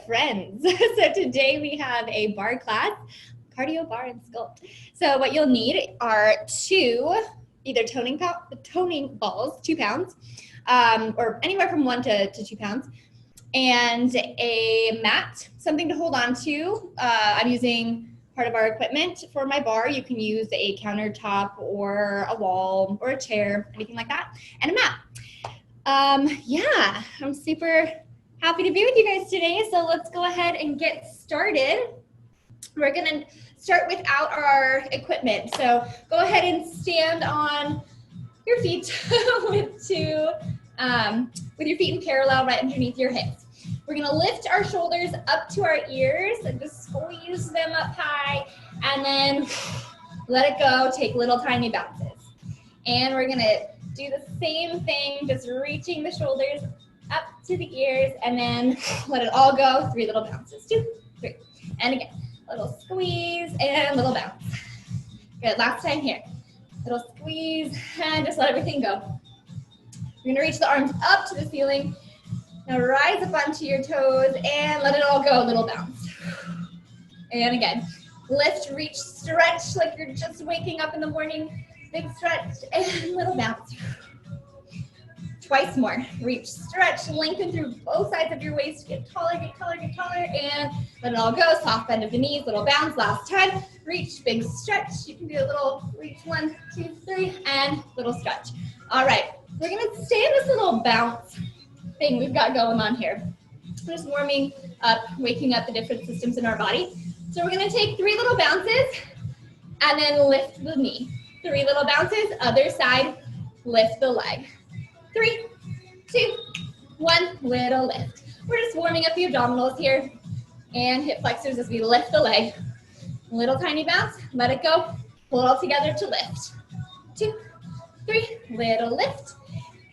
friends. So today we have a barre class, cardio, barre, and sculpt. So what you'll need are two, either toning balls, 2 pounds, or anywhere from 1 to 2 pounds, and a mat, something to hold on to. I'm using part of our equipment for my barre. You can use a countertop or a wall or a chair, anything like that, and a mat. Yeah, I'm super happy to be with you guys today. So let's go ahead and get started. We're gonna start without our equipment. So go ahead and stand on your feet with your feet in parallel right underneath your hips. We're gonna lift our shoulders up to our ears and just squeeze them up high, and then let it go, take little tiny bounces. And we're gonna do the same thing, just reaching the shoulders up to the ears, and then let it all go, 3 little bounces, 2, 3. And again, little squeeze and little bounce. Good, last time here. Little squeeze and just let everything go. You're gonna reach the arms up to the ceiling. Now rise up onto your toes and let it all go, little bounce. And again, lift, reach, stretch like you're just waking up in the morning. Big stretch and little bounce. Twice more. Reach, stretch, lengthen through both sides of your waist. Get taller, get taller, get taller, and let it all go. Soft bend of the knees, little bounce. Last time. Reach, big stretch. You can do a little reach, 1, 2, 3, and little stretch. All right, we're gonna stay in this little bounce thing we've got going on here. We're just warming up, waking up the different systems in our body. So we're gonna take 3 little bounces and then lift the knee. 3 little bounces, other side, lift the leg. 3, 2, 1, little lift. We're just warming up the abdominals here and hip flexors as we lift the leg. Little tiny bounce, let it go, pull it all together to lift. 2, 3, little lift.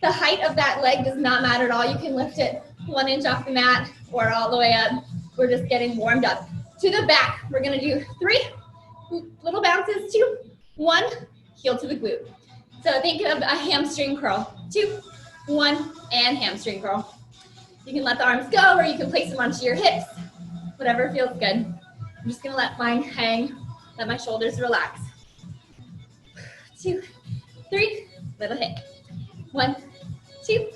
The height of that leg does not matter at all. You can lift it 1 inch off the mat or all the way up. We're just getting warmed up. To the back, we're gonna do 3 little bounces, 2, 1, heel to the glute. So think of a hamstring curl. 2, 1, and hamstring curl. You can let the arms go or you can place them onto your hips, whatever feels good. I'm just gonna let mine hang, let my shoulders relax. 2, 3, little hit. 1, 2,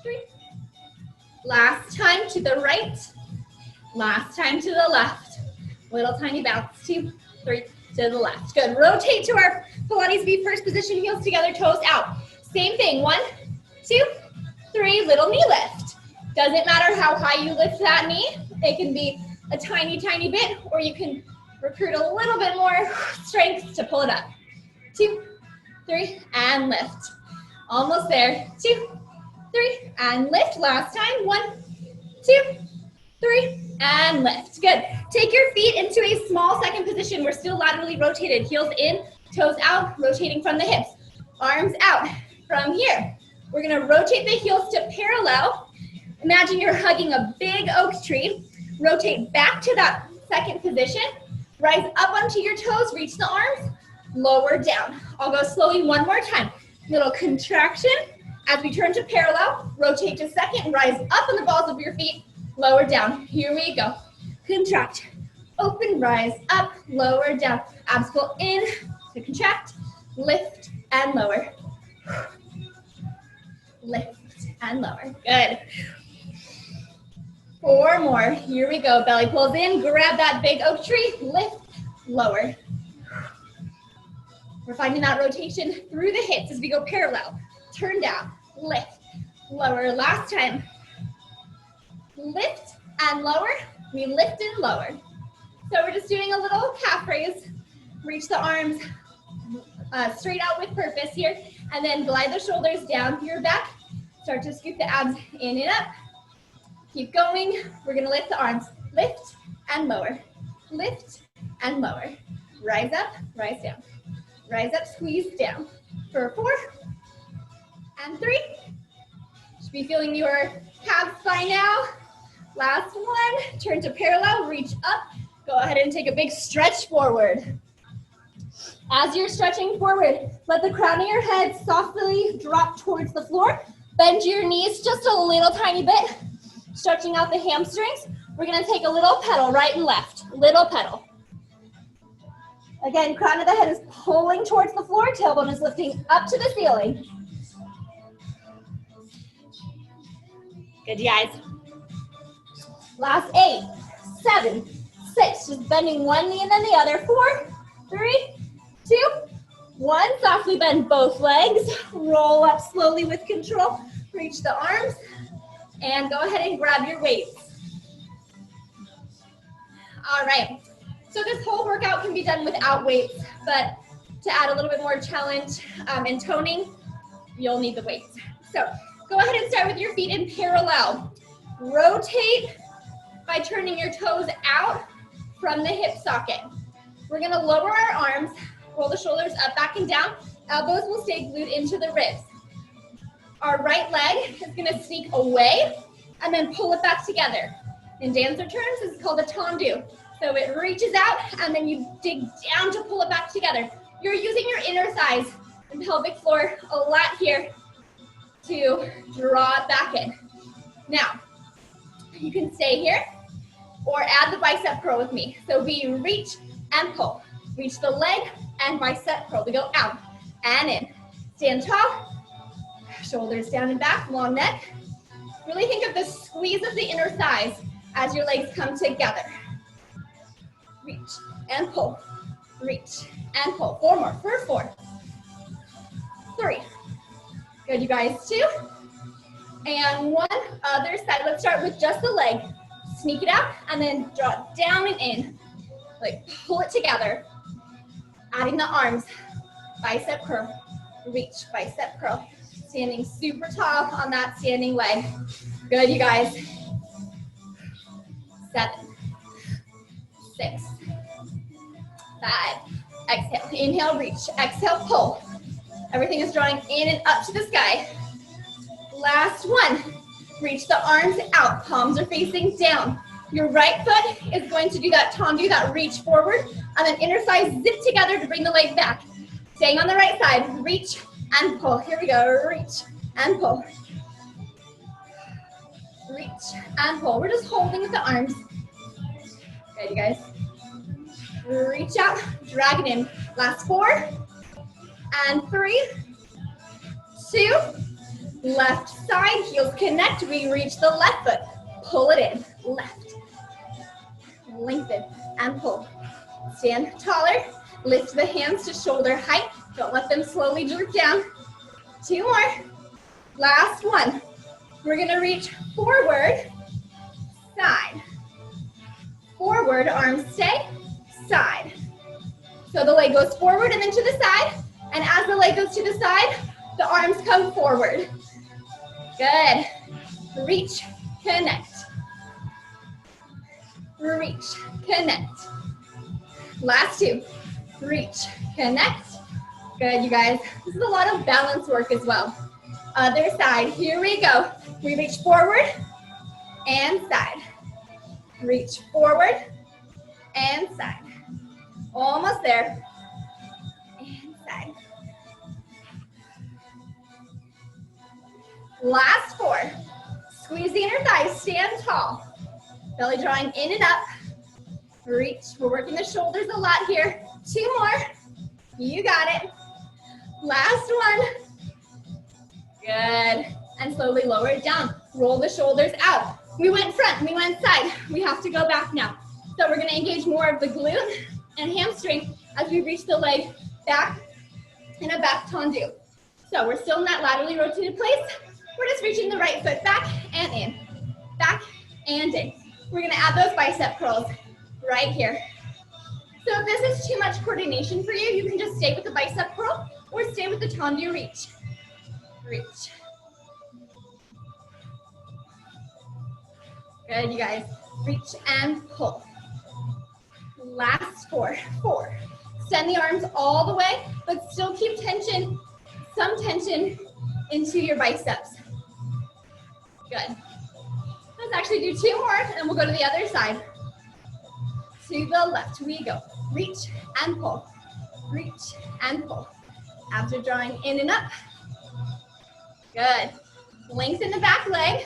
3. Last time to the right, last time to the left. Little tiny bounce, 2, 3, to the left. Good, rotate to our Pilates V first position, heels together, toes out. Same thing, 1, 2, 3, little knee lift. Doesn't matter how high you lift that knee. It can be a tiny, tiny bit, or you can recruit a little bit more strength to pull it up. 2, 3, and lift. Almost there, 2, 3, and lift. Last time, 1, 2, 3, and lift. Good. Take your feet into a small second position. We're still laterally rotated. Heels in, toes out, rotating from the hips. Arms out from here. We're gonna rotate the heels to parallel. Imagine you're hugging a big oak tree. Rotate back to that second position. Rise up onto your toes, reach the arms, lower down. I'll go slowly 1 more time. Little contraction. As we turn to parallel, rotate to second, rise up on the balls of your feet, lower down. Here we go. Contract, open, rise up, lower down. Abs pull in to contract, lift and lower. Lift and lower. Good. 4 more. Here we go. Belly pulls in, grab that big oak tree, lift, lower. We're finding that rotation through the hips as we go parallel. Turn down, lift, lower. Last time. Lift and lower. We lift and lower. So we're just doing a little calf raise. Reach the arms straight out with purpose here. And then glide the shoulders down your back. Start to scoop the abs in and up. Keep going. We're going to lift the arms. Lift and lower. Lift and lower. Rise up, rise down. Rise up, squeeze down. For 4 and 3. Should be feeling your calves by now. Last one. Turn to parallel, reach up. Go ahead and take a big stretch forward. As you're stretching forward, let the crown of your head softly drop towards the floor. Bend your knees just a little tiny bit, stretching out the hamstrings. We're gonna take a little pedal, right and left, little pedal. Again, crown of the head is pulling towards the floor, tailbone is lifting up to the ceiling. Good, you guys. Last 8, 7, 6, just bending one knee and then the other. 4, 3, 2, 1. Softly bend both legs. Roll up slowly with control. Reach the arms. And go ahead and grab your weights. All right. So this whole workout can be done without weights, but to add a little bit more challenge and toning, you'll need the weights. So go ahead and start with your feet in parallel. Rotate by turning your toes out from the hip socket. We're gonna lower our arms, roll the shoulders up, back, and down. Elbows will stay glued into the ribs. Our right leg is gonna sneak away and then pull it back together. In dancer terms, this is called a tendu. So it reaches out and then you dig down to pull it back together. You're using your inner thighs and pelvic floor a lot here to draw it back in. Now, you can stay here or add the bicep curl with me. So we reach and pull. Reach the leg and bicep curl. We go out and in. Stand tall, shoulders down and back, long neck. Really think of the squeeze of the inner thighs as your legs come together. Reach and pull, reach and pull. 4 more, for 4, 3. Good, you guys, 2. And 1, other side. Let's start with just the leg. Sneak it out and then draw it down and in. Like pull it together. Adding the arms, bicep curl, reach, bicep curl. Standing super tall on that standing leg. Good, you guys. 7, 6, 5. Exhale, inhale, reach. Exhale, pull. Everything is drawing in and up to the sky. Last 1. Reach the arms out. Palms are facing down. Your right foot is going to do that tendu, that reach forward, and then inner thighs zip together to bring the leg back. Staying on the right side, reach and pull. Here we go, reach and pull. Reach and pull. We're just holding with the arms. Good, you guys. Reach out, drag it in. Last 4 and 3, 2. Left side, heels connect. We reach the left foot. Pull it in, left. Lengthen and pull. Stand taller. Lift the hands to shoulder height. Don't let them slowly droop down. 2 more. Last 1. We're gonna reach forward, side. Forward, arms stay, side. So the leg goes forward and then to the side. And as the leg goes to the side, the arms come forward. Good. Reach, connect. Reach, connect. Last 2. Reach, connect. Good, you guys. This is a lot of balance work as well. Other side, here we go. We reach forward and side. Reach forward and side. Almost there. And side. Last 4. Squeeze the inner thighs, stand tall. Belly drawing in and up. Reach, we're working the shoulders a lot here. 2 more. You got it. Last 1. Good. And slowly lower it down. Roll the shoulders out. We went front, we went side. We have to go back now. So we're gonna engage more of the glute and hamstring as we reach the leg back in a back tendu. So we're still in that laterally rotated place. We're just reaching the right foot back and in. Back and in. We're gonna add those bicep curls right here. So if this is too much coordination for you, you can just stay with the bicep curl or stay with the tendu reach. Reach. Good, you guys. Reach and pull. Last 4. 4. Extend the arms all the way, but still keep tension, some tension into your biceps. Good. Let's actually do 2 more, and we'll go to the other side. To the left we go. Reach and pull. Reach and pull. Abs are drawing in and up. Good. Lengthen the back leg.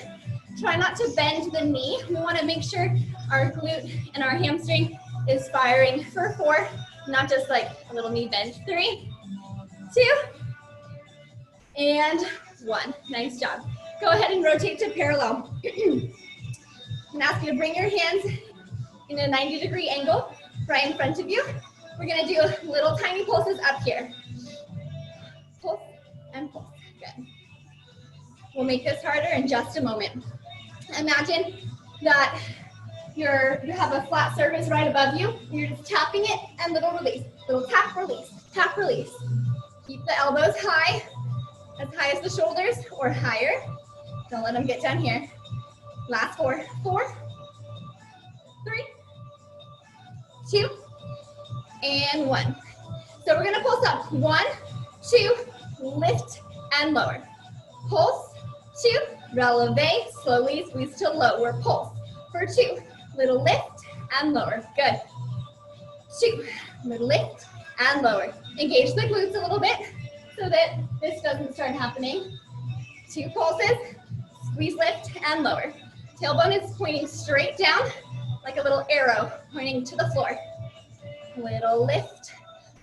Try not to bend the knee. We want to make sure our glute and our hamstring is firing for 4, not just like a little knee bend. 3, 2, and 1. Nice job. Go ahead and rotate to parallel. I'm gonna ask you to bring your hands in a 90-degree angle right in front of you. We're gonna do little tiny pulses up here. Pulse and pulse. Good. We'll make this harder in just a moment. Imagine that you have a flat surface right above you. You're just tapping it and little release. Little tap, release, tap, release. Keep the elbows high as the shoulders or higher. Don't let them get down here. Last 4, 4, 3, 2, and 1. So we're gonna pulse up. 1, 2, lift and lower. Pulse, 2, releve, slowly squeeze to lower. Pulse for 2, little lift and lower. Good. 2, little lift and lower. Engage the glutes a little bit so that this doesn't start happening. 2 pulses, squeeze, lift and lower. Tailbone is pointing straight down like a little arrow pointing to the floor. Little lift.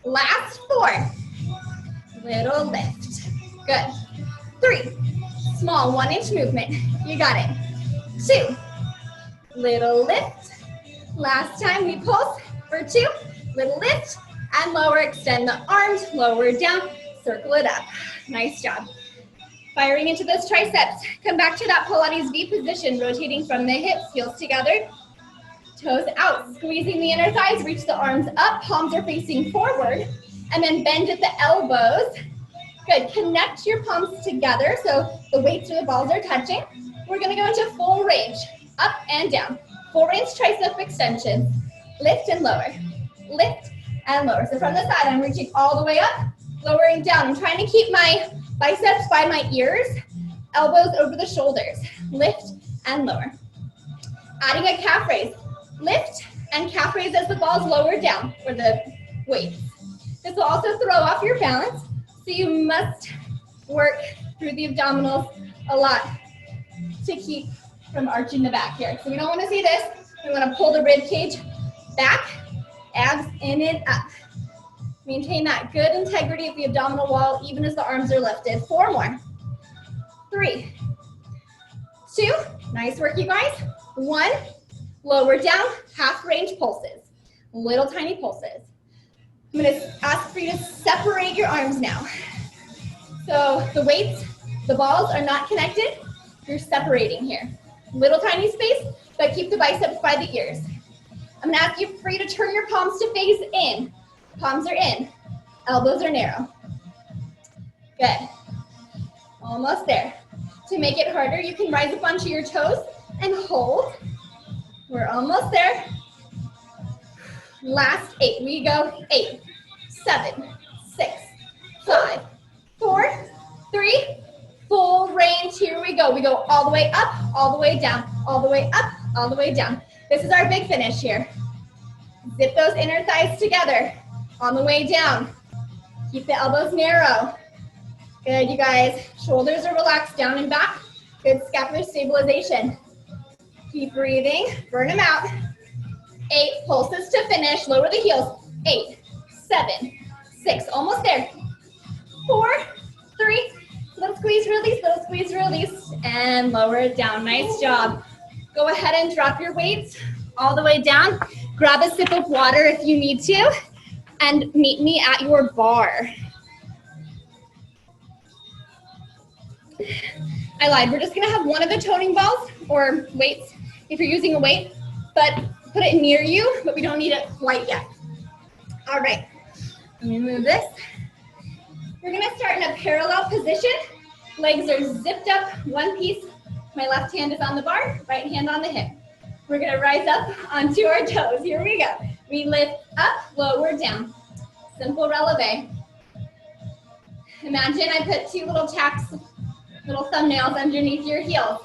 Last 4. Little lift. Good. 3. Small 1-inch movement. You got it. 2. Little lift. Last time we pulse for 2. Little lift and lower. Extend the arms. Lower down. Circle it up. Nice job. Firing into those triceps. Come back to that Pilates V position, rotating from the hips, heels together, toes out, squeezing the inner thighs, reach the arms up, palms are facing forward, and then bend at the elbows. Good, connect your palms together so the weights or the balls are touching. We're gonna go into full range, up and down. Full range tricep extension, lift and lower, lift and lower. So from the side, I'm reaching all the way up, lowering down. I'm trying to keep my biceps by my ears, elbows over the shoulders. Lift and lower. Adding a calf raise. Lift and calf raise as the ball's lowered down, or the weights. This will also throw off your balance, so you must work through the abdominals a lot to keep from arching the back here. So we don't want to see this. We want to pull the rib cage back, abs in and up. Maintain that good integrity of the abdominal wall even as the arms are lifted. 4 more. 3, 2, nice work you guys. 1, lower down, half range pulses. Little tiny pulses. I'm gonna ask for you to separate your arms now. So the weights, the balls are not connected. You're separating here. Little tiny space, but keep the biceps by the ears. I'm gonna ask you for you to turn your palms to face in. Palms are in, elbows are narrow. Good, almost there. To make it harder, you can rise up onto your toes and hold. We're almost there. Last 8, we go. 8, 7, 6, 5, 4, 3, full range, here we go. We go all the way up, all the way down, all the way up, all the way down. This is our big finish here. Zip those inner thighs together. On the way down, keep the elbows narrow. Good, you guys. Shoulders are relaxed down and back. Good scapular stabilization. Keep breathing, burn them out. 8, pulses to finish, lower the heels. 8, 7, 6, almost there. 4, 3, little squeeze, release, and lower it down. Nice job. Go ahead and drop your weights all the way down. Grab a sip of water if you need to. And meet me at your bar. I lied, we're just gonna have one of the toning balls or weights if you're using a weight, but put it near you, but we don't need it quite yet. All right, let me move this. We're gonna start in a parallel position. Legs are zipped up, one piece. My left hand is on the bar, right hand on the hip. We're gonna rise up onto our toes. Here we go. We lift up, lower down. Simple releve. Imagine I put 2 little tacks, little thumbnails underneath your heels.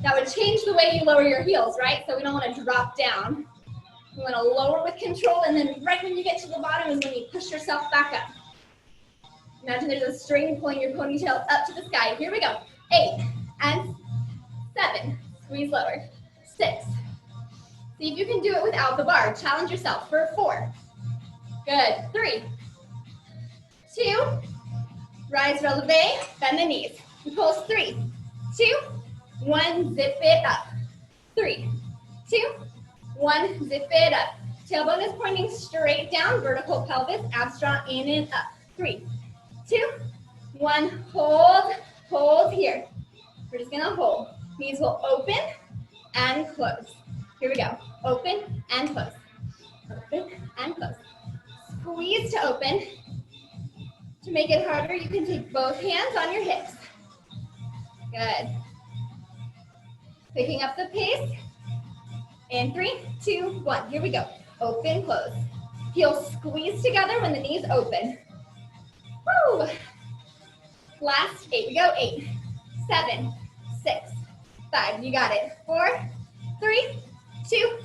That would change the way you lower your heels, right? So we don't want to drop down. We want to lower with control, and then right when you get to the bottom is when you push yourself back up. Imagine there's a string pulling your ponytail up to the sky. Here we go. 8 and 7. Squeeze lower. 6. See if you can do it without the bar. Challenge yourself for 4. Good. 3, 2, rise, releve, bend the knees. We pulse 3, 2, 1, zip it up. 3, 2, 1, zip it up. Tailbone is pointing straight down, vertical pelvis, abs draw in and up. 3, 2, 1, hold, hold here. We're just gonna hold. Knees will open and close. Here we go. Open and close. Open and close. Squeeze to open. To make it harder, you can take both hands on your hips. Good. Picking up the pace. And 3, 2, 1. Here we go. Open, close. Heels squeeze together when the knees open. Woo! Last 8. We go. 8, 7, 6, 5. You got it. 4, 3, 2,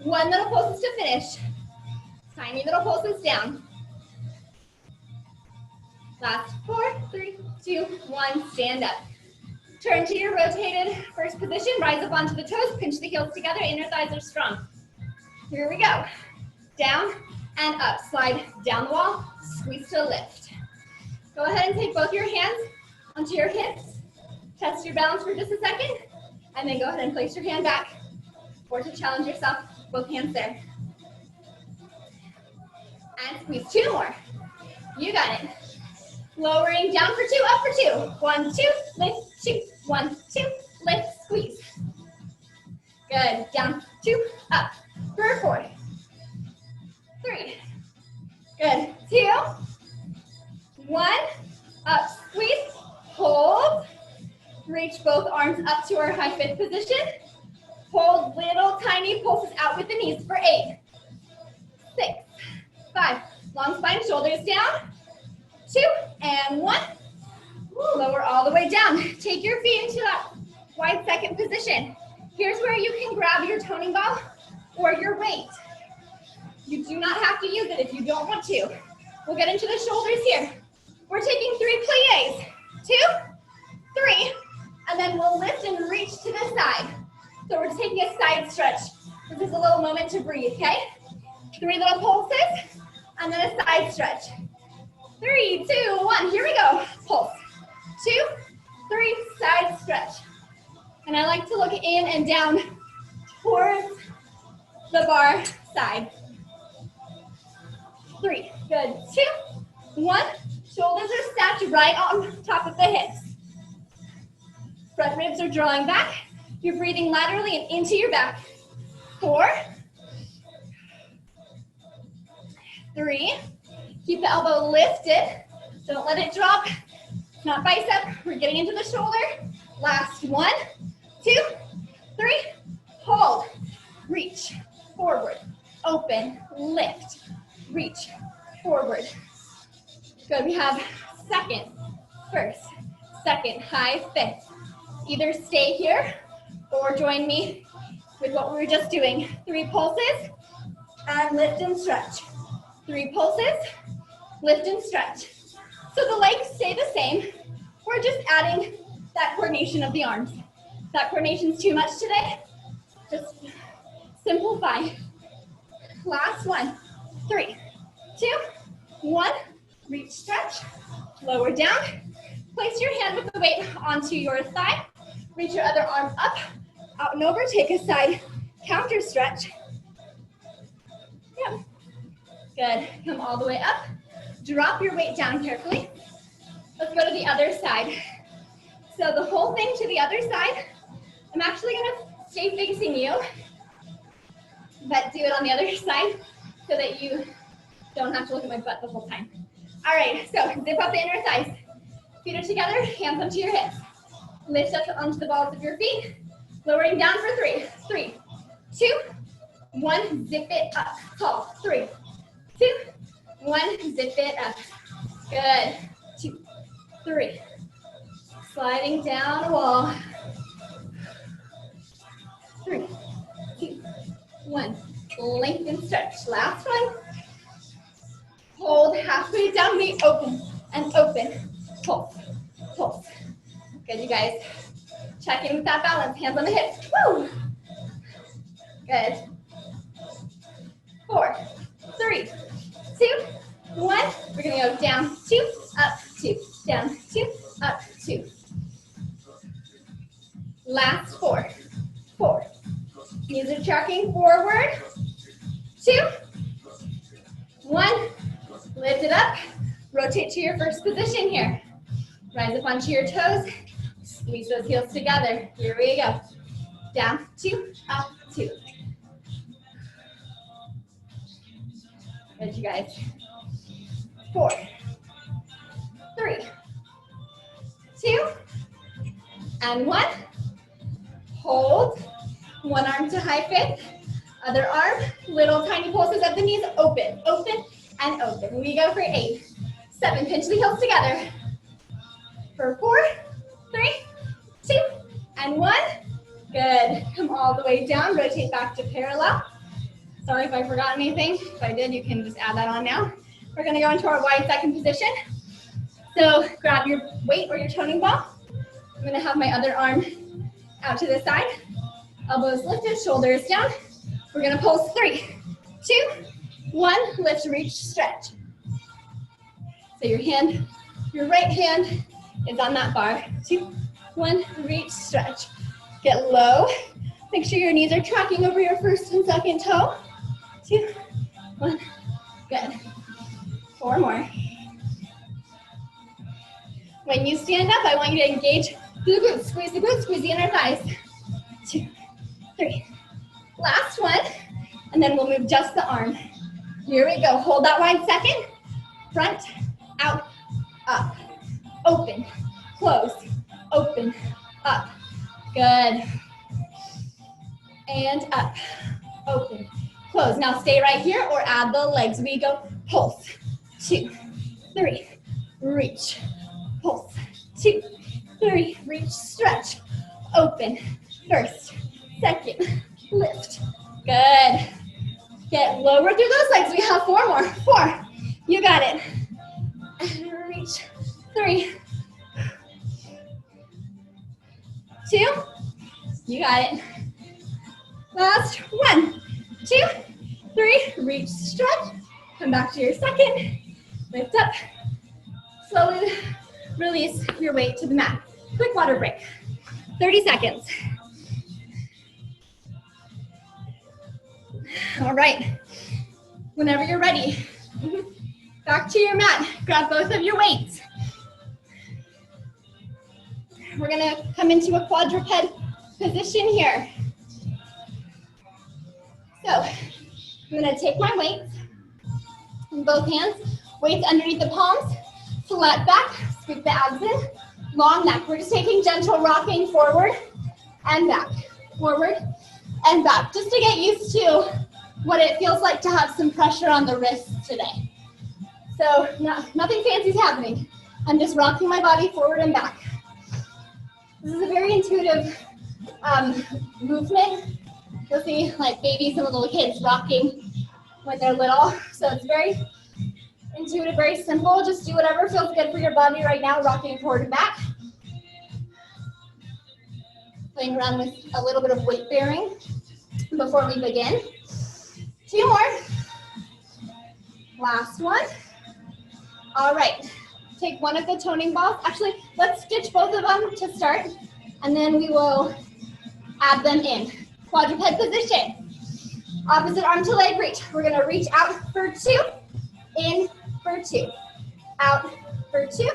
1. Little pulses to finish. Tiny little pulses down. Last 4, 3, 2, 1. Stand up. Turn to your rotated first position. Rise up onto the toes. Pinch the heels together. Inner thighs are strong. Here we go. Down and up. Slide down the wall. Squeeze to lift. Go ahead and take both your hands onto your hips. Test your balance for just a second. And then go ahead and place your hand back. Or to challenge yourself, both hands there. And squeeze. 2 more. You got it. Lowering down for 2, up for 2. 1, 2, lift, 2. 1, 2, lift, squeeze. Good. Down, 2, up. For 4. 3. Good. 2. 1. Up, squeeze. Hold. Reach both arms up to our high fifth position. Hold little tiny pulses out with the knees for 8, 6, 5. Long spine, shoulders down. 2 and 1. Lower all the way down. Take your feet into that wide second position. Here's where you can grab your toning ball or your weight. You do not have to use it if you don't want to. We'll get into the shoulders here. We're taking 3 plies. 2, 3, and then we'll lift and reach to the side. So we're taking a side stretch. This is a little moment to breathe, okay? 3 little pulses, and then a side stretch. 3, 2, 1, here we go. Pulse. 2, 3, side stretch. And I like to look in and down towards the bar side. 3, good. 2, 1, shoulders are stacked right on top of the hips. Front ribs are drawing back. You're breathing laterally and into your back. 4, 3, keep the elbow lifted. Don't let it drop. Not bicep. We're getting into the shoulder. Last 1, 2, 3. Hold. Reach. Forward. Open. Lift. Reach. Forward. Good. We have second, first, second, high, fifth. Either stay here or join me with what we were just doing. 3 pulses and lift and stretch. 3 pulses, lift and stretch. So the legs stay the same. We're just adding that coordination of the arms. If that coordination's too much today, just simplify. Last 1, 3, 2, 1. Reach, stretch, lower down. Place your hand with the weight onto your thigh. Reach your other arm up, out and over. Take a side counter stretch. Yep. Good. Come all the way up. Drop your weight down carefully. Let's go to the other side. So the whole thing to the other side. I'm actually going to stay facing you, but do it on the other side so that you don't have to look at my butt the whole time. All right, so zip up the inner thighs. Feet are together, hands onto your hips. Lift up onto the balls of your feet. Lowering down for 3. 3, 2, 1. Zip it up. Tall. 3, 2, 1. Zip it up. Good. 2, 3. Sliding down a wall. 3, 2, 1. Lengthen, stretch. Last one. Hold halfway down, we open and open. Pulse, pulse. Good, you guys. Check in with that balance, hands on the hips. Woo! Good. 4, 3, 2, 1. We're gonna go down, 2, up, 2, down, 2, up, 2. Last 4, 4. Knees are tracking forward. 2, 1. Lift it up. Rotate to your first position here. Rise up onto your toes. Squeeze those heels together. Here we go. Down, 2, up, 2. Good, you guys. 4, 3, 2, and 1. Hold. One arm to high fifth. Other arm, little tiny pulses at the knees. Open, open, and open. We go for 8, 7. Pinch the heels together. For 4, 3, 2, and 1. Good. Come all the way down. Rotate back to parallel. Sorry if I forgot anything. If I did, you can just add that on now. We're going to go into our wide second position. So grab your weight or your toning ball. I'm going to have my other arm out to the side. Elbows lifted, shoulders down. We're going to pulse 3, 2, 1. Lift, reach, stretch. So your right hand is on that bar. 2, 1, reach, stretch. Get low. Make sure your knees are tracking over your first and second toe. 2, 1, good. 4 more. When you stand up, I want you to engage through the glutes. Squeeze the inner thighs. 2, 3. Last one, and then we'll move just the arm. Here we go. Hold that wide second. Front, out, up. Open, close, open, up. Good. And up, open, close. Now stay right here or add the legs. We go pulse, 2, 3, reach, pulse, 2, 3, reach, stretch, open, first, second, lift. Good. Get lower through those legs. We have 4 more. 4. You got it. And reach. 3. 2. You got it. Last 1, 2, 3. Reach, stretch. Come back to your second. Lift up. Slowly release your weight to the mat. Quick water break. 30 seconds. All right. Whenever you're ready, back to your mat. Grab both of your weights. We're going to come into a quadruped position here. So I'm going to take my weights in both hands, weights underneath the palms, flat back, scoop the abs in, long neck. We're just taking gentle rocking forward and back, forward and back, just to get used to what it feels like to have some pressure on the wrists today. So nothing fancy is happening. I'm just rocking my body forward and back. This is a very intuitive movement. You'll see like babies and little kids rocking when they're little. So it's very intuitive, very simple. Just do whatever feels good for your body right now, rocking forward and back. Playing around with a little bit of weight bearing before we begin. 2 more. Last one. All right. Take one of the toning balls. Actually, let's stitch both of them to start, and then we will add them in. Quadruped position. Opposite arm to leg reach. We're going to reach out for 2, in for 2, out for 2,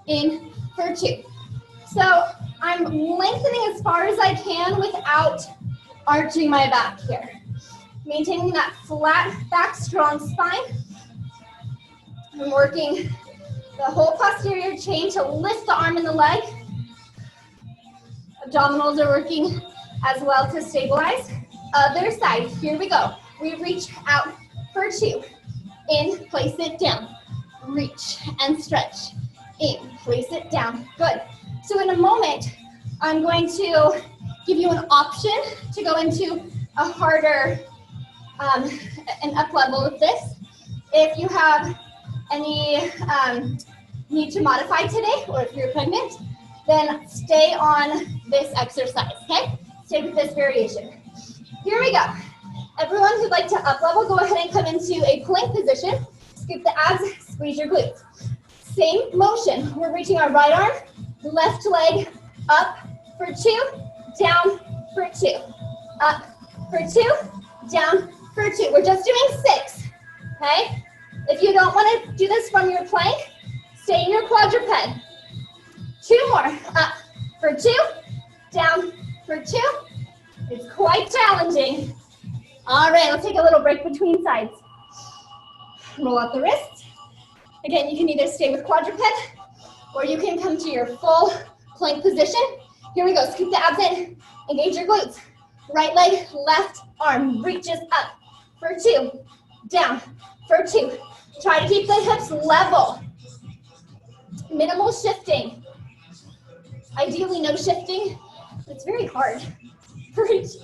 in for 2. So I'm lengthening as far as I can without arching my back here. Maintaining that flat back, strong spine. I'm working the whole posterior chain to lift the arm and the leg. Abdominals are working as well to stabilize. Other side, here we go. We reach out for 2. In, place it down. Reach and stretch. In, place it down. Good. So in a moment, I'm going to give you an option to go into a harder, an up level of this. If you have any need to modify today, or if you're pregnant, then stay on this exercise, okay? Stay with this variation. Here we go. Everyone who'd like to up level, go ahead and come into a plank position. Scoop the abs, squeeze your glutes. Same motion. We're reaching our right arm, left leg up for 2, down for 2. Up for 2, down for 2. We're just doing 6, okay? If you don't want to do this from your plank, stay in your quadruped. 2 more. Up for 2, down for 2. It's quite challenging. All right, let's take a little break between sides. Roll out the wrist. Again, you can either stay with quadruped or you can come to your full plank position. Here we go. Scoop the abs in. Engage your glutes. Right leg, left arm reaches up for 2, down for 2. Try to keep the hips level. Minimal shifting. Ideally, no shifting. It's very hard. Reach.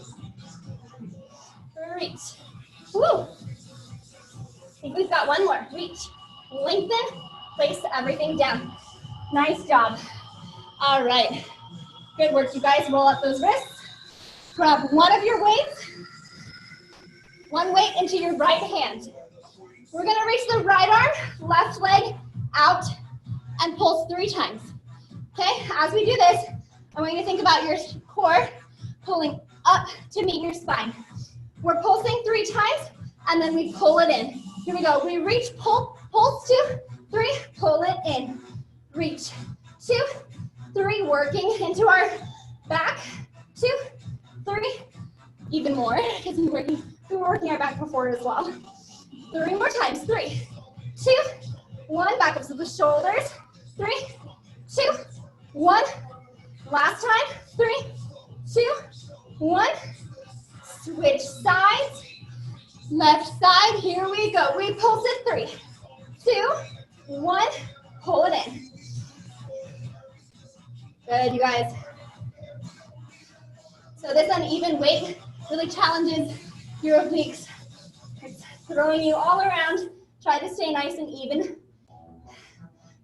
Reach. Woo. I think we've got one more. Reach. Lengthen. Place everything down. Nice job. All right. Good work, you guys. Roll up those wrists. Grab one of your weights. One weight into your right hand. We're going to reach the right arm, left leg out, and pulse 3 times. Okay, as we do this, I want you to think about your core pulling up to meet your spine. We're pulsing 3 times, and then we pull it in. Here we go. We reach, pull, pulse 2, 3, pull it in. Reach, 2, 3, working into our back, 2, 3, even more, because we were working our back before as well. 3 more times, 3, 2, 1, back up to the shoulders, 3, 2, 1, last time, 3, 2, 1, switch sides, left side, here we go, we pulse it, 3, 2, 1, pull it in. Good, you guys. So this uneven weight really challenges your obliques. It's throwing you all around. Try to stay nice and even.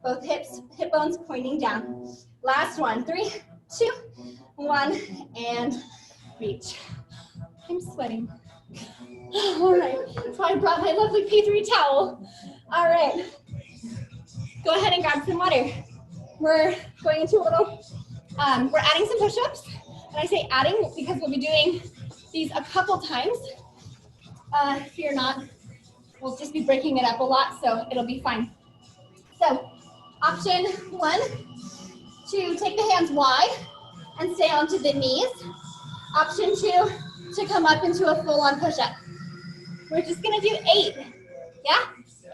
Both hips, hip bones pointing down. Last one, 3, 2, 1, and reach. I'm sweating. All right, that's why I brought my lovely P3 towel. All right, go ahead and grab some water. We're going into a little, we're adding some push-ups. And I say adding because we'll be doing these a couple times. Fear not, we'll just be breaking it up a lot, so it'll be fine. So, option 1, to take the hands wide and stay onto the knees. Option 2, to come up into a full-on push-up. We're just gonna do 8, yeah?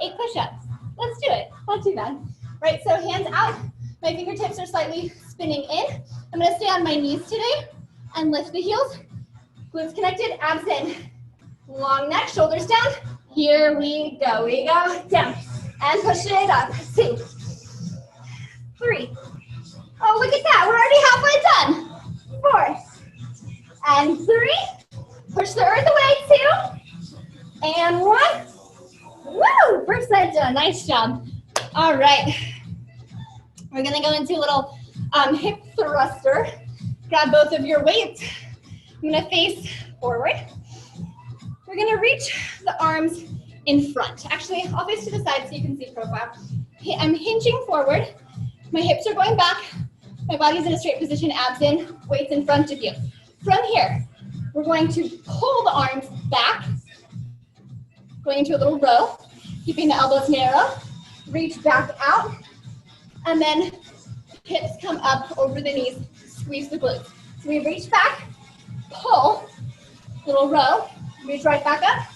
8 push-ups. Let's do it, not too bad. Right, so hands out, my fingertips are slightly spinning in. I'm gonna stay on my knees today and lift the heels. Glutes connected, abs in. Long neck, shoulders down. Here we go, down. And push it up, 2, 3. Oh, look at that, we're already halfway done. 4, and 3. Push the earth away, 2, and 1. Woo, first set done, nice job. All right, we're gonna go into a little hip thruster. Grab both of your weights. I'm gonna face forward. We're gonna reach the arms in front. Actually, I'll face to the side so you can see profile. I'm hinging forward. My hips are going back. My body's in a straight position, abs in, weights in front of you. From here, we're going to pull the arms back, going into a little row, keeping the elbows narrow. Reach back out, and then hips come up over the knees, squeeze the glutes. So we reach back, pull, little row, reach right back up,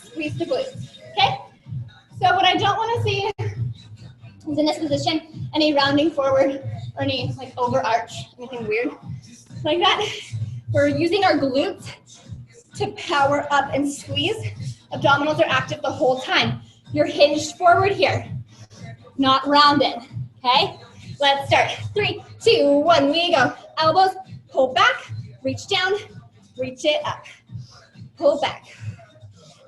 squeeze the glutes, okay? So what I don't wanna see is in this position, any rounding forward or any like overarch, anything weird like that. We're using our glutes to power up and squeeze. Abdominals are active the whole time. You're hinged forward here, not rounded, okay? Let's start. 3, 2, 1, we go. Elbows, pull back, reach down, reach it up. Pull back.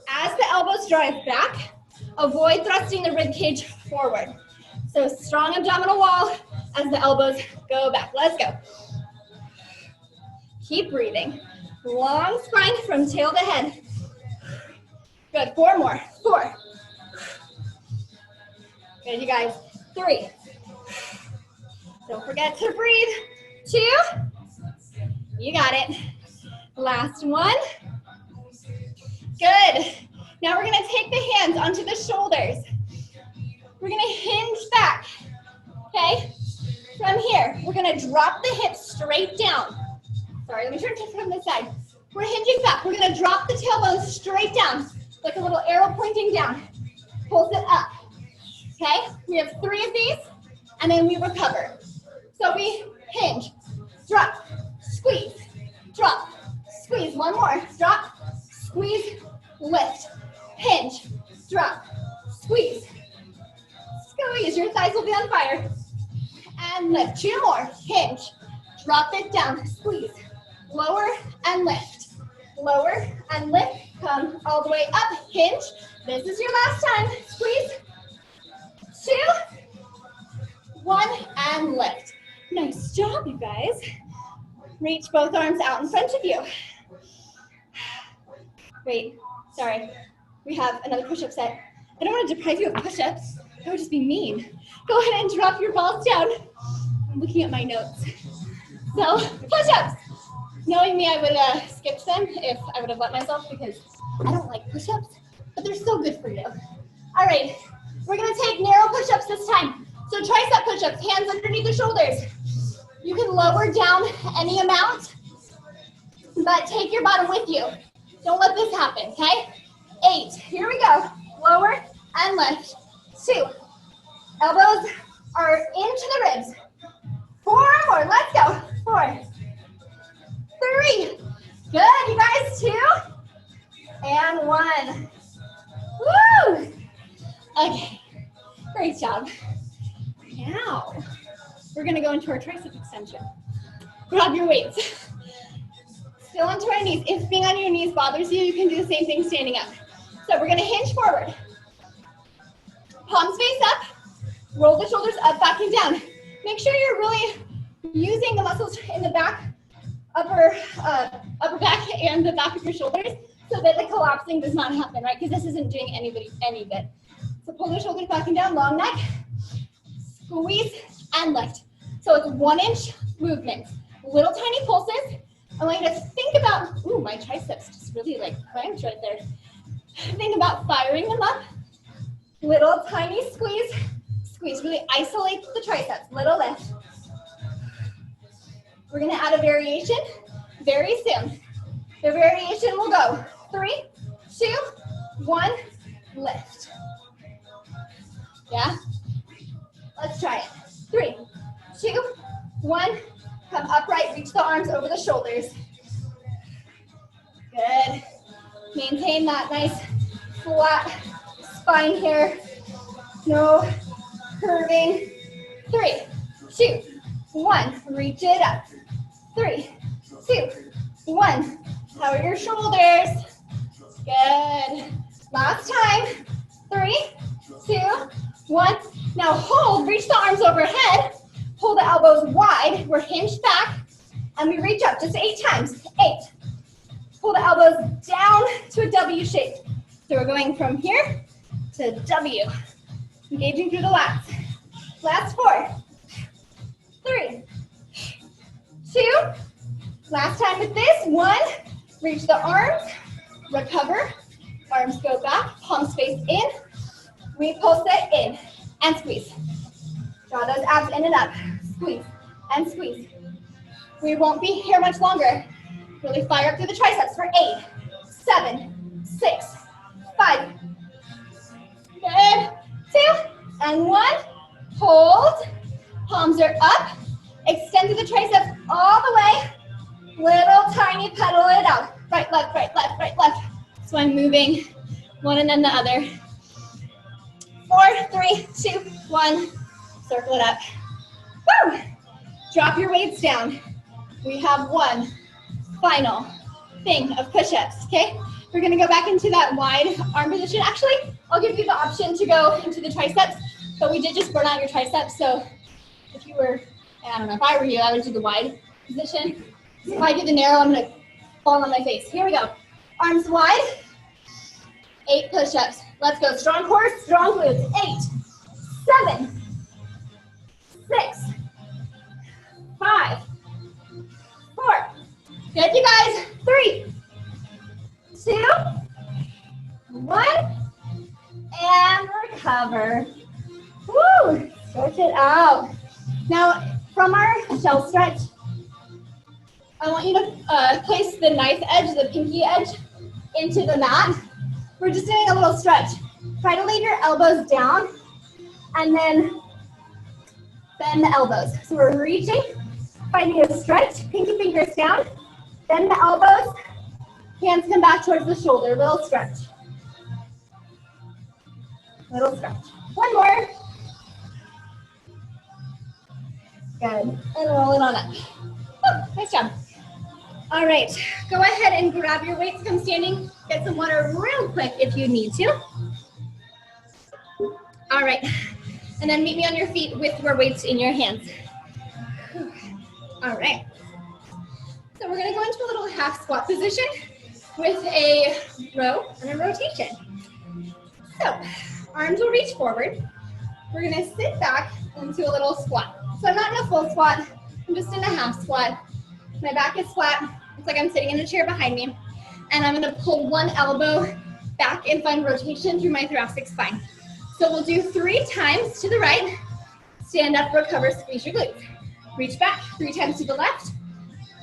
As the elbows drive back, avoid thrusting the rib cage forward. So strong abdominal wall, as the elbows go back. Let's go. Keep breathing. Long spine from tail to head. Good, 4 more, 4. Good, you guys, 3. Don't forget to breathe. 2. You got it. Last one. Good. Now we're gonna take the hands onto the shoulders. We're gonna hinge back, okay? From here, we're gonna drop the hips straight down. Sorry, let me turn it from this side. We're hinging back. We're gonna drop the tailbone straight down, like a little arrow pointing down. Pulse it up, okay? We have 3 of these, and then we recover. So we hinge, drop, squeeze, drop, squeeze. 1 more, drop, squeeze, lift, hinge, drop, squeeze, squeeze. Your thighs will be on fire. And lift. 2 more, hinge, drop it down, squeeze, lower and lift, lower and lift. Come all the way up, hinge. This is your last time. Squeeze, 2, 1, and lift. Nice job, you guys. Reach both arms out in front of you. Wait, sorry. We have another push-up set. I don't want to deprive you of push-ups. That would just be mean. Go ahead and drop your balls down. I'm looking at my notes. So, push-ups. Knowing me, I would have skipped them if I would have let myself because I don't like push-ups, but they're so good for you. All right, we're gonna take narrow push-ups this time. So tricep push-ups, hands underneath the shoulders. You can lower down any amount, but take your bottom with you. Don't let this happen, okay? 8, here we go. Lower and lift. 2, elbows are into the ribs. 4 more, let's go. 4, 3, good, you guys, 2, and 1. Woo! Okay, great job. Now, we're gonna go into our tricep extension. Grab your weights. Still onto our knees. If being on your knees bothers you, you can do the same thing standing up. So we're gonna hinge forward. Palms face up, roll the shoulders up, back and down. Make sure you're really using the muscles in the back, upper back and the back of your shoulders so that the collapsing does not happen, right? Because this isn't doing anybody any good. So pull the shoulders back and down, long neck, squeeze and lift. So it's 1-inch movement, little tiny pulses. I want you to think about, ooh, my triceps just really like clamped right there. Think about firing them up. Little tiny squeeze, squeeze, really isolate the triceps, little lift. We're gonna add a variation very soon. The variation will go 3, 2, 1, lift. Yeah? Let's try it. 3, 2, 1, come upright, reach the arms over the shoulders. Good. Maintain that nice flat spine here. No curving. 3, 2, 1, reach it up. 3, 2, 1, power your shoulders. Good. Last time. 3, 2, 1. Now hold, reach the arms overhead. Pull the elbows wide. We're hinged back. And we reach up just 8 times. 8. Pull the elbows down to a W shape. So we're going from here to W. Engaging through the lats. Last 4. 3, 2. Last time with this. 1. Reach the arms. Recover. Arms go back. Palms face in. We pulse it in. And squeeze. Draw those abs in and up. Squeeze and squeeze. We won't be here much longer. Really fire up through the triceps for 8, 7, 6, 5. Good. 2 and 1. Hold. Palms are up. Extend to the triceps all the way. Little tiny pedal it out. Right, left, right, left, right, left. So I'm moving one and then the other. 4, 3, 2, 1. Circle it up. Woo! Drop your weights down. We have one final thing of push-ups, okay? We're gonna go back into that wide arm position. Actually, I'll give you the option to go into the triceps, but we did just burn out your triceps, so if you you were, I don't know, if I were you, I would do the wide position. If I do the narrow, I'm gonna fall on my face. Here we go. Arms wide. 8 push-ups. Let's go. Strong core, strong glutes. 8, 7, 6, 5, 4. Good, you guys. 3, 2, 1, and recover. Woo! Stretch it out. Now, from our shell stretch, I want you to place the knife edge, the pinky edge, into the mat. We're just doing a little stretch. Try to leave your elbows down and then bend the elbows. So we're reaching, finding a stretch, pinky fingers down, bend the elbows, hands come back towards the shoulder, little stretch. Little stretch. One more. Good, and roll it on up. Woo, nice job. All right, go ahead and grab your weights, come standing, get some water real quick if you need to. All right, and then meet me on your feet with your weights in your hands. All right, so we're gonna go into a little half squat position with a row and a rotation. So, arms will reach forward. We're gonna sit back into a little squat. So I'm not in a full squat, I'm just in a half squat. My back is flat, it's like I'm sitting in a chair behind me. And I'm gonna pull one elbow back and find rotation through my thoracic spine. So we'll do 3 times to the right, stand up, recover, squeeze your glutes. Reach back 3 times to the left,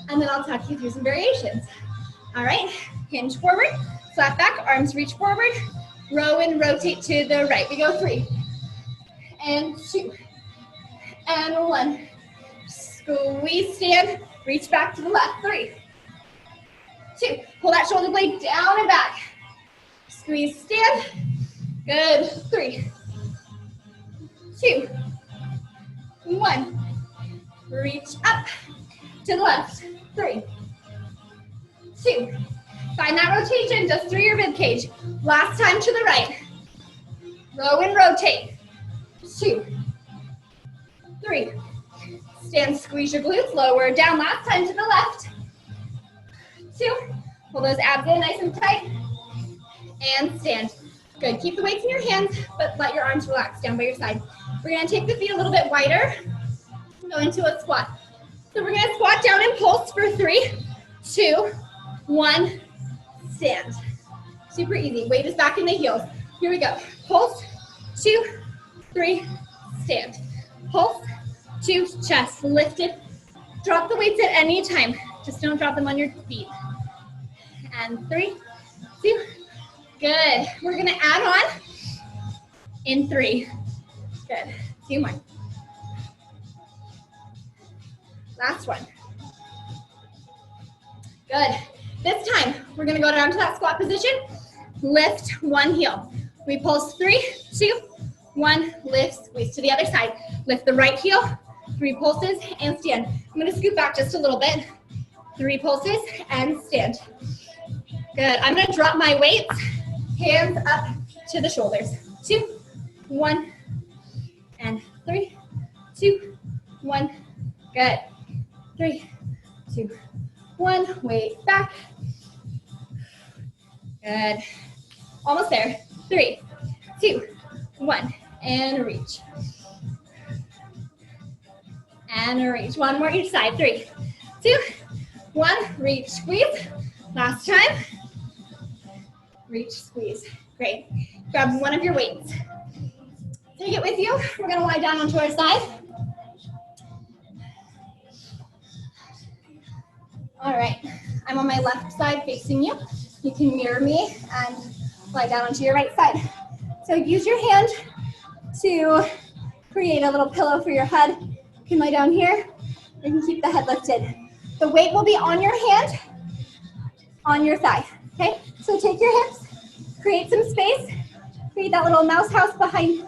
and then I'll talk you through some variations. All right, hinge forward, flat back, arms reach forward, row and rotate to the right. We go 3, and 2, and 1. Squeeze, stand, reach back to the left. 3, 2. Pull that shoulder blade down and back. Squeeze, stand. Good. 3, 2, 1. Reach up to the left. 3, 2. Find that rotation just through your rib cage. Last time to the right. Row and rotate. 2, 3. Stand, squeeze your glutes, lower down. Last time to the left. 2. Pull those abs in nice and tight. And stand. Good. Keep the weights in your hands, but let your arms relax down by your side. We're going to take the feet a little bit wider. Go into a squat. So we're going to squat down and pulse for 3, 2, 1. Stand. Super easy. Weight is back in the heels. Here we go. Pulse. 2, 3. Stand. Pulse. 2, chest lifted. Drop the weights at any time. Just don't drop them on your feet. And 3, 2. Good. We're gonna add on in 3. Good. 2 more. Last one. Good. This time, we're gonna go down to that squat position. Lift one heel. We pulse 3, 2, 1. Lift, squeeze to the other side. Lift the right heel. 3 pulses and stand. I'm gonna scoot back just a little bit. 3 pulses and stand. Good. I'm gonna drop my weights. Hands up to the shoulders. 2, 1, and 3, 2, 1. Good. 3, 2, 1. Weight back. Good. Almost there. 3, 2, 1, and reach. And reach. 1 more each side. 3, 2, 1. Reach, squeeze. Last time. Reach, squeeze. Great. Grab one of your weights. Take it with you. We're going to lie down onto our side. All right. I'm on my left side facing you. You can mirror me and lie down onto your right side. So use your hand to create a little pillow for your head. You can lie down here. You can keep the head lifted. The weight will be on your hand, on your thigh. Okay, so take your hips, create some space, create that little mouse house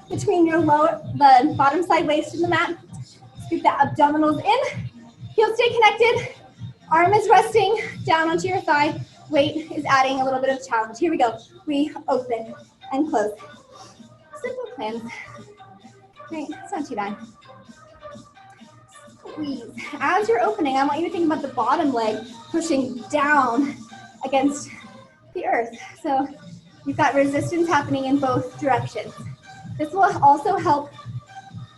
between your the bottom side waist and the mat. Scoop the abdominals in, heels stay connected, arm is resting down onto your thigh, weight is adding a little bit of challenge. Here we go, we open and close. Simple plans. Great, it's not too bad. squeeze. As you're opening, I want you to think about the bottom leg pushing down against the earth. So you've got resistance happening in both directions. This will also help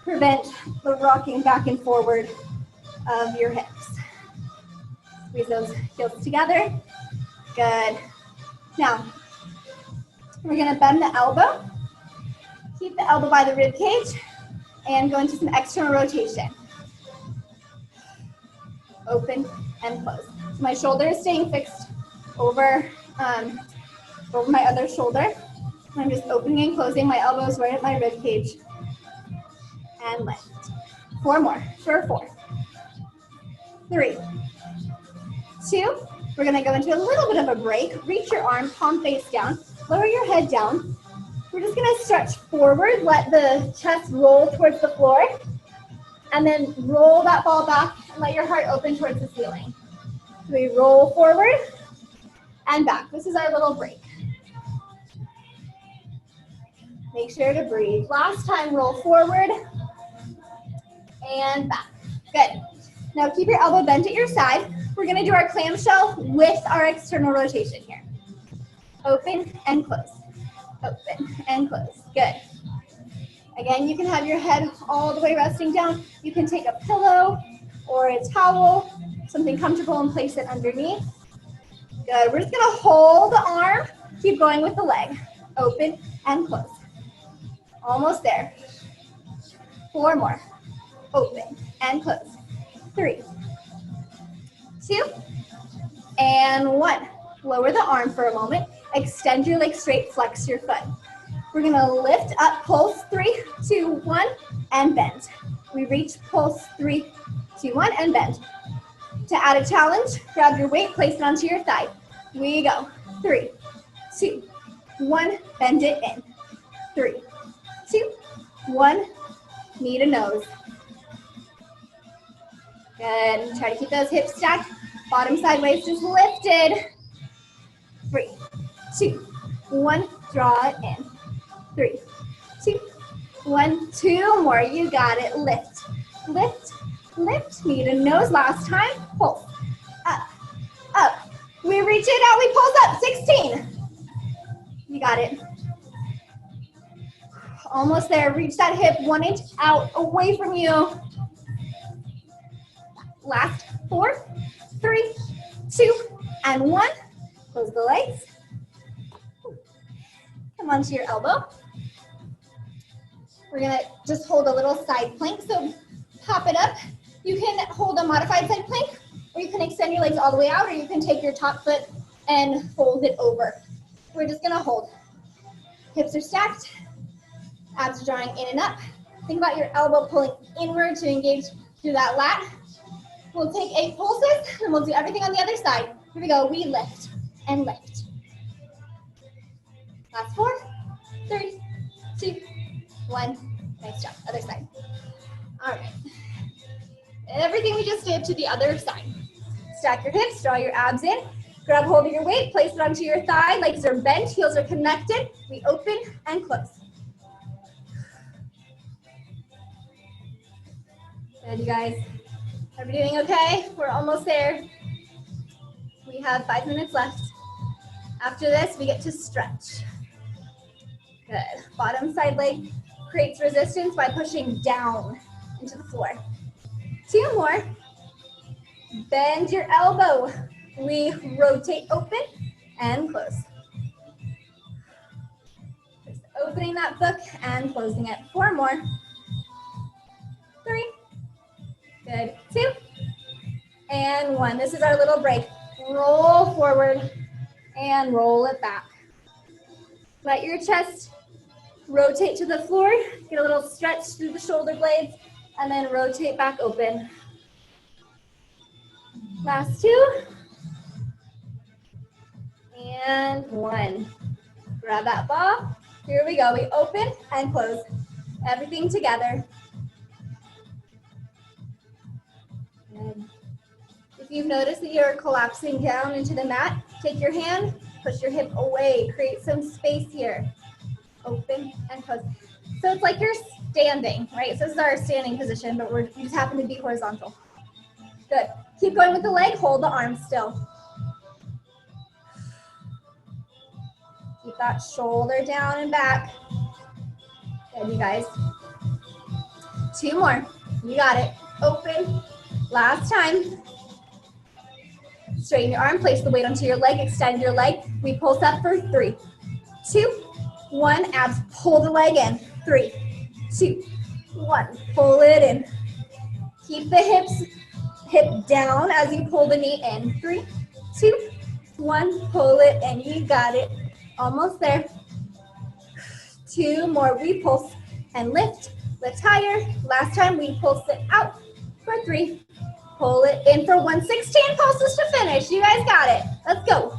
prevent the rocking back and forward of your hips. Squeeze those heels together. Good. Now, we're gonna bend the elbow. Keep the elbow by the rib cage and go into some external rotation. Open and close. So my shoulder is staying fixed over my other shoulder. I'm just opening and closing. My elbows right at my rib cage. And lift. 4 more for 4. 3, 2. We're gonna go into a little bit of a break. Reach your arm, palm face down. Lower your head down. We're just gonna stretch forward. Let the chest roll towards the floor. And then roll that ball back and let your heart open towards the ceiling. So we roll forward and back. This is our little break. Make sure to breathe. Last time, roll forward and back. Good. Now keep your elbow bent at your side. We're gonna do our clamshell with our external rotation here. Open and close. Open and close. Good. Again, you can have your head all the way resting down. You can take a pillow or a towel, something comfortable, and place it underneath. Good. We're just gonna hold the arm. Keep going with the leg. Open and close. Almost there. 4 more. Open and close. 3, 2, and 1. Lower the arm for a moment. Extend your leg straight, flex your foot. We're gonna lift up, pulse, 3, 2, 1, and bend. We reach, pulse, 3, 2, 1, and bend. To add a challenge, grab your weight, place it onto your thigh. We go. 3, 2, 1, bend it in. 3, 2, 1, knee to nose. Good. Try to keep those hips stacked. Bottom side waist is lifted. 3, 2, 1, draw it in. 3, 2, 1, 2 more. You got it. Lift, lift, lift. Knee to nose. Last time. Pulse. Up, up. We reach it out. We pulse up. 16. You got it. Almost there. Reach that hip 1 inch out, away from you. Last 4, 3, 2, and 1. Close the legs. Come onto your elbow. We're gonna just hold a little side plank. So pop it up. You can hold a modified side plank, or you can extend your legs all the way out, or you can take your top foot and fold it over. We're just gonna hold. Hips are stacked. Abs are drawing in and up. Think about your elbow pulling inward to engage through that lat. We'll take 8 pulses, and we'll do everything on the other side. Here we go. We lift and lift. Last 4, 3, 2, 1. Nice job. Other side. All right. Everything we just did to the other side. Stack your hips, draw your abs in. Grab hold of your weight, place it onto your thigh. Legs are bent, heels are connected. We open and close. Good, you guys. Are we doing okay? We're almost there. We have 5 minutes left. After this, we get to stretch. Good. Bottom side leg creates resistance by pushing down into the floor. 2 more. Bend your elbow. We rotate open and close. Just opening that book and closing it. 4 more. 3. Good. 2. And 1. This is our little break. Roll forward and roll it back. Let your chest rotate to the floor. Get a little stretch through the shoulder blades and then rotate back open. Last 2. And 1. Grab that ball. Here we go. We open and close. Everything together. Good. If you've noticed that you're collapsing down into the mat, take your hand, push your hip away, create some space here. Open and close. So it's like you're standing, right? So this is our standing position, but we just happen to be horizontal. Good. Keep going with the leg, hold the arm still. Keep that shoulder down and back. Good, you guys. 2 more. You got it. Open. Last time. Straighten your arm, place the weight onto your leg, extend your leg. We pulse up for 3, 2, 1. Abs, pull the leg in. 3, 2, 1. Pull it in. Keep the hip down as you pull the knee in. 3, 2, 1. Pull it in. You got it. Almost there. 2 more. We pulse and lift. Lift higher. Last time we pulse it out for 3. Pull it in for 1. 16 pulses to finish. You guys got it. Let's go.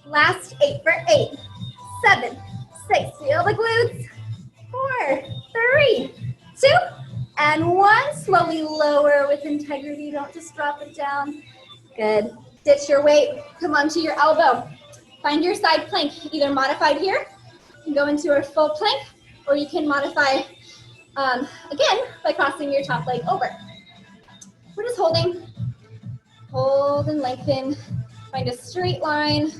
Last 8 for 8, 7, 6. Feel the glutes. 4, 3, 2, and 1. Slowly lower with integrity. Don't just drop it down. Good. Ditch your weight. Come onto your elbow. Find your side plank. Either modified here, go into a full plank, or you can modify again by crossing your top leg over. We're just holding. Hold and lengthen. Find a straight line.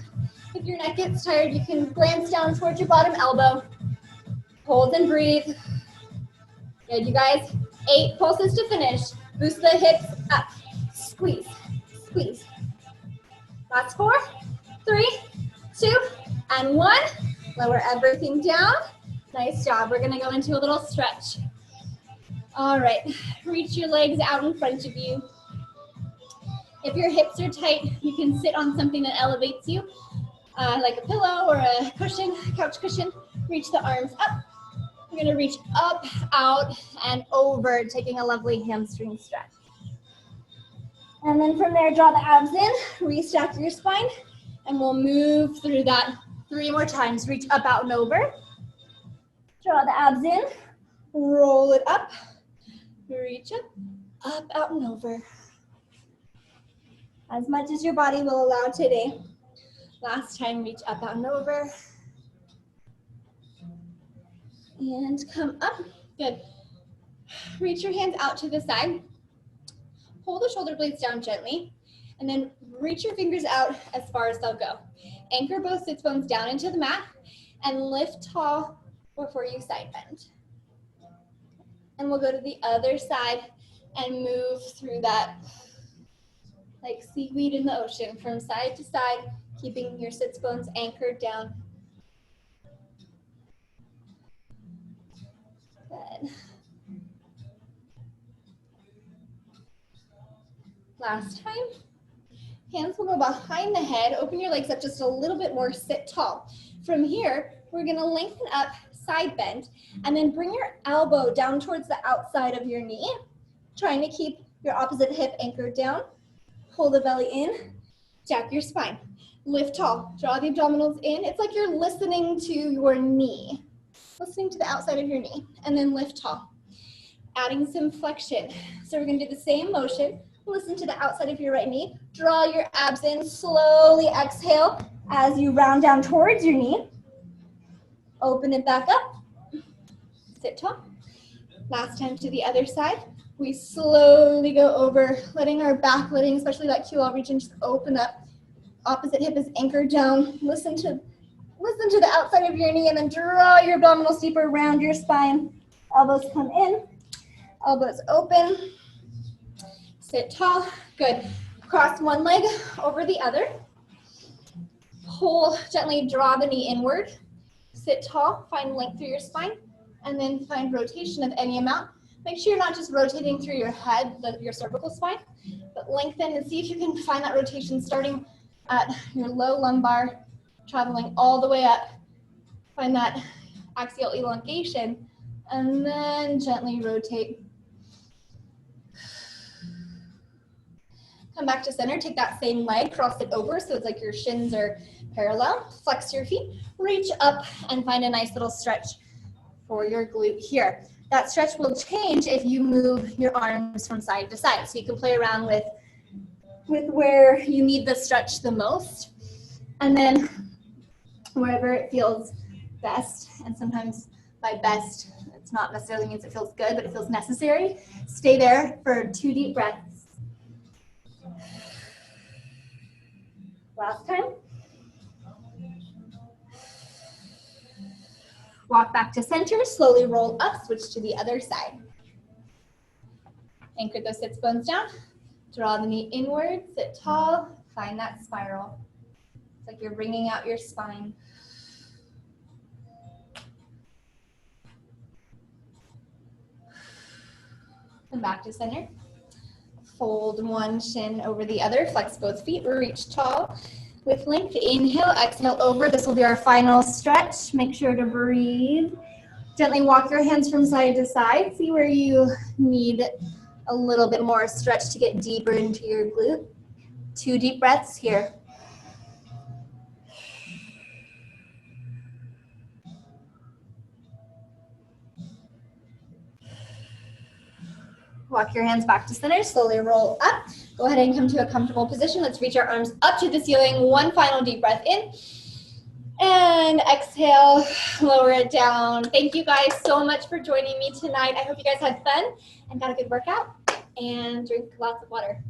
If your neck gets tired, you can glance down towards your bottom elbow. Hold and breathe. Good, you guys. 8 pulses to finish. Boost the hips up. Squeeze, squeeze. Last 4, 3, 2, and 1. Lower everything down. Nice job. We're gonna go into a little stretch. All right, reach your legs out in front of you. If your hips are tight, you can sit on something that elevates you, like a pillow or a cushion, couch cushion. Reach the arms up. You're gonna reach up, out, and over, taking a lovely hamstring stretch. And then from there, draw the abs in, restack your spine, and we'll move through that 3 more times. Reach up, out, and over. Draw the abs in, roll it up, reach up, out, and over. As much as your body will allow today. Last time, reach up, out, and over. And come up. Good. Reach your hands out to the side. Pull the shoulder blades down gently, and then reach your fingers out as far as they'll go. Anchor both sits bones down into the mat, and lift tall before you side bend. And we'll go to the other side and move through that like seaweed in the ocean from side to side, keeping your sits bones anchored down. Good. Last time. Hands will go behind the head. Open your legs up just a little bit more. Sit tall. From here, we're going to lengthen up, side bend, and then bring your elbow down towards the outside of your knee, trying to keep your opposite hip anchored down. Pull the belly in. Jack your spine. Lift tall. Draw the abdominals in. It's like you're listening to your knee. Listening to the outside of your knee. And then lift tall. Adding some flexion. So we're going to do the same motion. Listen to the outside of your right knee. Draw your abs in. Slowly exhale as you round down towards your knee. Open it back up. Sit tall. Last time to the other side. We slowly go over, letting our back, especially that QL region, just open up. Opposite hip is anchored down. Listen to the outside of your knee, and then draw your abdominals deeper around your spine. Elbows come in. Elbows open. Sit tall. Good. Cross one leg over the other. Pull, gently draw the knee inward. Sit tall. Find length through your spine. And then find rotation of any amount. Make sure you're not just rotating through your head, your cervical spine, but lengthen and see if you can find that rotation starting at your low lumbar, traveling all the way up. Find that axial elongation, and then gently rotate. Come back to center, take that same leg, cross it over so it's like your shins are parallel. Flex your feet, reach up, and find a nice little stretch for your glute here. That stretch will change if you move your arms from side to side. So you can play around with where you need the stretch the most. And then wherever it feels best. And sometimes by best, it's not necessarily means it feels good, but it feels necessary. Stay there for 2 deep breaths. Last time. Walk back to center, slowly roll up, switch to the other side. Anchor those sits bones down. Draw the knee inward, sit tall, find that spiral. It's like you're wringing out your spine. And back to center. Fold one shin over the other, flex both feet, reach tall with length. Inhale, exhale over. This will be our final stretch. Make sure to breathe. Gently walk your hands from side to side. See where you need a little bit more stretch to get deeper into your glute. 2 deep breaths here. Walk your hands back to center, slowly roll up. Go ahead and come to a comfortable position. Let's reach our arms up to the ceiling. One final deep breath in. And exhale, lower it down. Thank you guys so much for joining me tonight. I hope you guys had fun and got a good workout. And drink lots of water.